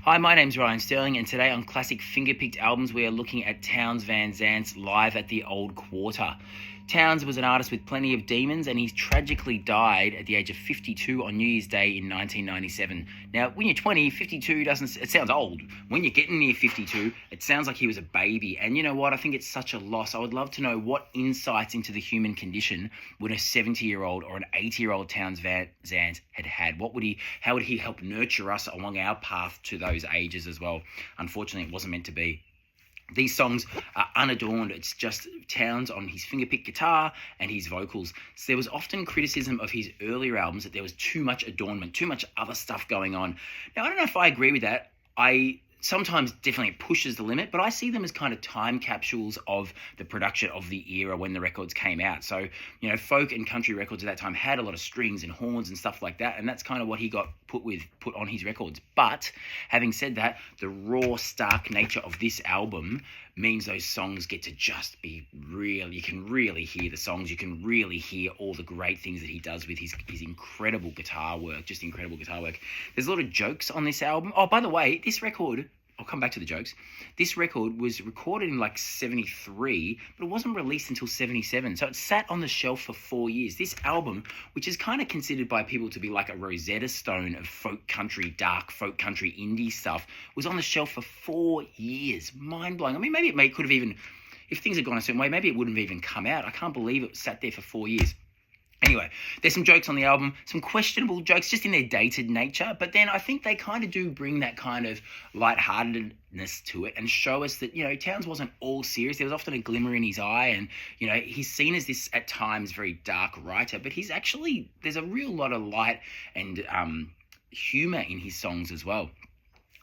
Hi, my name's Ryan Sterling, and today on Classic Fingerpicked Albums, we are looking at Townes Van Zandt's Live at the Old Quarter. Townes was an artist with plenty of demons, and he tragically died at the age of 52 on New Year's Day in 1997. Now, when you're 20, 52 it sounds old. When you're getting near 52, it sounds like he was a baby. And you know what? I think it's such a loss. I would love to know what insights into the human condition would a 70-year-old or an 80-year-old Townes Van Zandt had. How would he help nurture us along our path to those ages as well? Unfortunately, it wasn't meant to be. These songs are unadorned. It's just Townes on his fingerpick guitar and his vocals. So there was often criticism of his earlier albums that there was too much adornment, too much other stuff going on. Now, I don't know if I agree with that. I sometimes definitely pushes the limit, but I see them as kind of time capsules of the production of the era when the records came out. So, you know, folk and country records at that time had a lot of strings and horns and stuff like that, and that's kind of what he got put on his records. But having said that, the raw, stark nature of this album means those songs get to just be real. You can really hear the songs. You can really hear all the great things that he does with his incredible guitar work, just incredible guitar work. There's a lot of jokes on this album. Oh, by the way, this record, I'll come back to the jokes. This record was recorded in like 73, but it wasn't released until 77. So it sat on the shelf for 4 years. This album, which is kind of considered by people to be like a Rosetta Stone of folk country, dark folk country indie stuff, was on the shelf for 4 years. Mind-blowing. I mean, maybe it could have even, if things had gone a certain way, maybe it wouldn't have even come out. I can't believe it sat there for 4 years. Anyway, there's some jokes on the album, some questionable jokes just in their dated nature, but then I think they kind of do bring that kind of lightheartedness to it and show us that, you know, Townes wasn't all serious. There was often a glimmer in his eye, and, you know, he's seen as this, at times, very dark writer, but he's actually, there's a real lot of light and humour in his songs as well.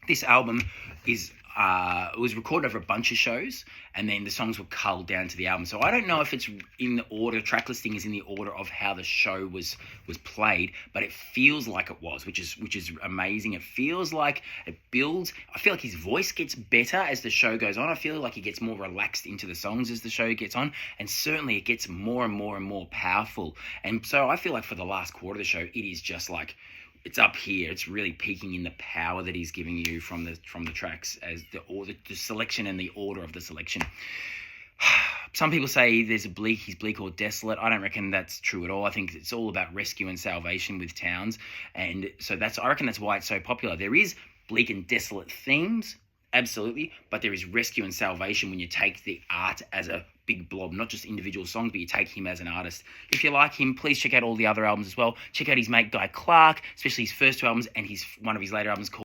This album is it was recorded over a bunch of shows, and then the songs were culled down to the album. So I don't know if it's in the order, track listing is in the order of how the show was played, but it feels like it was, which is amazing. It feels like it builds. I feel like his voice gets better as the show goes on. I feel like he gets more relaxed into the songs as the show gets on, and certainly it gets more and more and more powerful. And so I feel like for the last quarter of the show, it is just like, it's up here. It's really peaking in the power that he's giving you from the tracks, as the selection and the order of the selection. Some people say he's bleak or desolate. I don't reckon that's true at all. I think it's all about rescue and salvation with Townes, and so I reckon that's why it's so popular. There is bleak and desolate themes, absolutely, but there is rescue and salvation when you take the art as a big blob, not just individual songs, but you take him as an artist. If you like him, please check out all the other albums as well. Check out his mate Guy Clark, especially his first two albums and one of his later albums called